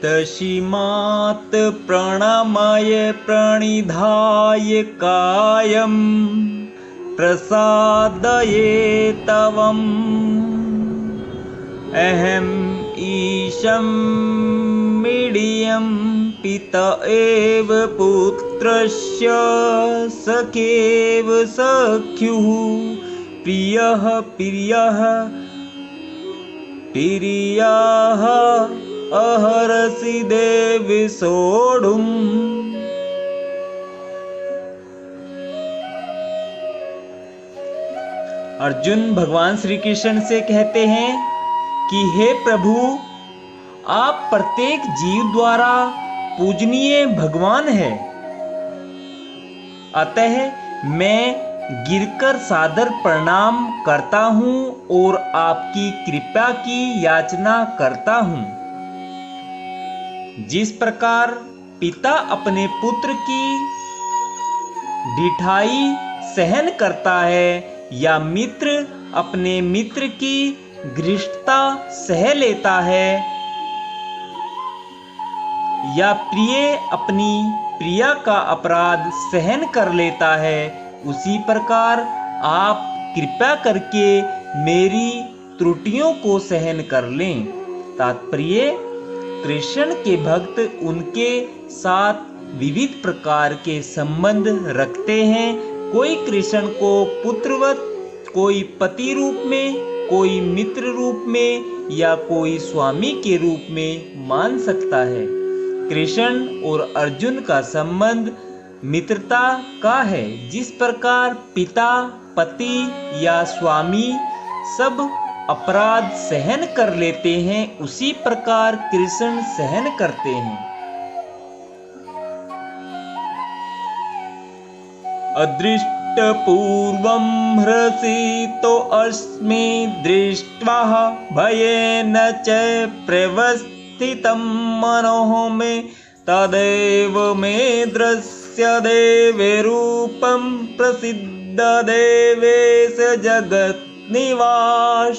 तस्मात् प्रणमाय प्रणिधाय कायं प्रसादये तवम् अहम् ईशं मीडियं पित एव पुत्रस्य सखेव सख्युः प्रियः प्रियः प्रियाः अहरसि देवि सोढुम्। अर्जुन भगवान श्री कृष्ण से कहते हैं कि हे प्रभु, आप प्रत्येक जीव द्वारा पूजनीय भगवान हैं, अतः मैं गिरकर सादर प्रणाम करता हूं और आपकी कृपा की याचना करता हूं। जिस प्रकार पिता अपने पुत्र की ढिठाई सहन करता है या मित्र अपने मित्र की घृष्टता सह लेता है या प्रिय अपनी प्रिया का अपराध सहन कर लेता है, उसी प्रकार आप कृपा करके मेरी त्रुटियों को सहन कर लें। तात्पर्य, कृष्ण के भक्त उनके साथ विविध प्रकार के संबंध रखते हैं। कोई कृष्ण को पुत्रवत, कोई पति रूप में, कोई मित्र रूप में या कोई स्वामी के रूप में मान सकता है। कृष्ण और अर्जुन का संबंध मित्रता का है। जिस प्रकार पिता, पति या स्वामी सब अपराध सहन कर लेते हैं, उसी प्रकार कृष्ण सहन करते हैं। अदृष्ट पूर्वं हृषितो अस्मि दृष्ट्वा भयेन च प्रवस्थितं मनोः मे तदेव मे दृश्यते रूपं प्रसिद्ध देवेश जगन्निवास।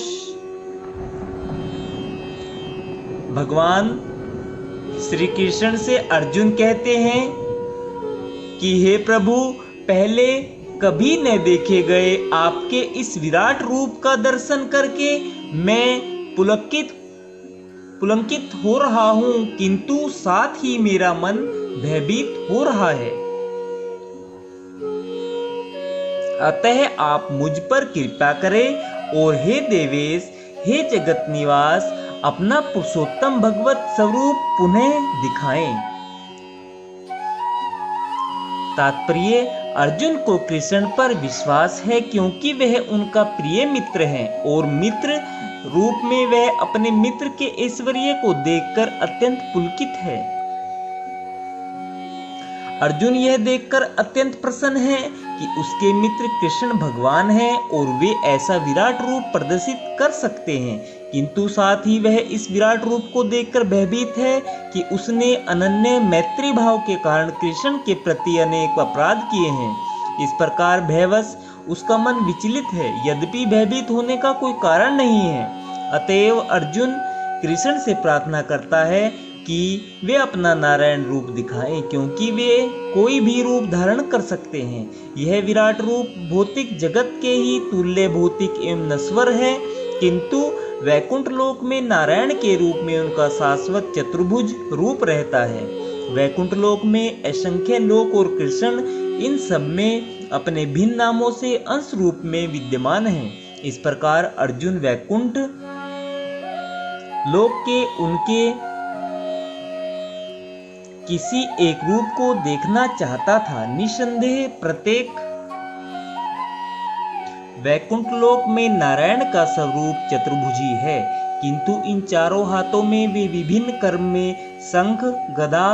भगवान श्री कृष्ण से अर्जुन कहते हैं कि हे प्रभु, पहले कभी न देखे गए आपके इस विराट रूप का दर्शन करके मैं पुलकित हो रहा हूं, किंतु साथ ही मेरा मन भयभीत हो रहा है। अतः आप मुझ पर कृपा करें और हे देवेश, हे जगत निवास, अपना पुरुषोत्तम भगवत स्वरूप पुनः दिखाएं। तात्पर्य, अर्जुन को कृष्ण पर विश्वास है क्योंकि वह उनका प्रिय मित्र है और मित्र रूप में वह अपने मित्र के ऐश्वर्य को देखकर अत्यंत पुलकित है। अर्जुन यह देखकर अत्यंत प्रसन्न है कि उसके मित्र कृष्ण भगवान हैं और वे ऐसा विराट रूप प्रदर्शित कर सकते हैं, किंतु साथ ही वह इस विराट रूप को देखकर भयभीत है कि उसने अनन्य मैत्री भाव के कारण कृष्ण के प्रति अनेक अपराध किए हैं। इस प्रकार भयवश उसका मन विचलित है, यद्यपि भयभीत होने का कोई कारण नहीं है। अतएव अर्जुन कृष्ण से प्रार्थना करता है कि वे अपना नारायण रूप दिखाएं, क्योंकि वे कोई भी रूप धारण कर सकते हैं। यह विराट रूप भौतिक जगत के ही तुल्य भौतिक एवं नश्वर है, किंतु वैकुंठ लोक में नारायण के रूप में उनका शाश्वत चतुर्भुज रूप रहता है। वैकुंठ लोक में असंख्य लोक और कृष्ण इन सब में अपने भिन्न नामों से अंश रूप में विद्यमान हैं। इस प्रकार अर्जुन वैकुंठ लोक के उनके किसी एक रूप को देखना चाहता था। निसंदेह प्रत्येक वैकुंठ लोक में नारायण का स्वरूप चतुर्भुजी है, किंतु इन चारों हाथों में वे विभिन्न कर्म में शंख, गदा,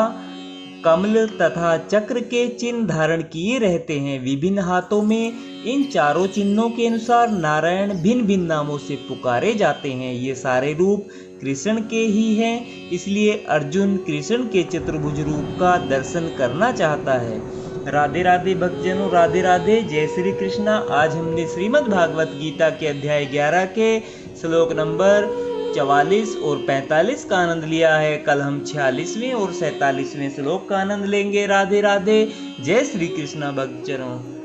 कमल तथा चक्र के चिन्ह धारण किए रहते हैं। विभिन्न हाथों में इन चारों चिन्हों के अनुसार नारायण भिन्न भिन्न नामों से पुकारे जाते हैं। ये सारे रूप कृष्ण के ही हैं, इसलिए अर्जुन कृष्ण के चतुर्भुज रूप का दर्शन करना चाहता है। राधे राधे भक्तजनों, राधे राधे, जय श्री कृष्णा। आज हमने श्रीमद् भागवत गीता के अध्याय 11 के श्लोक नंबर 44 और 45 का आनंद लिया है। कल हम 46वें और 47वें श्लोक का आनंद लेंगे। राधे राधे। जय श्री कृष्ण भक्तजनों।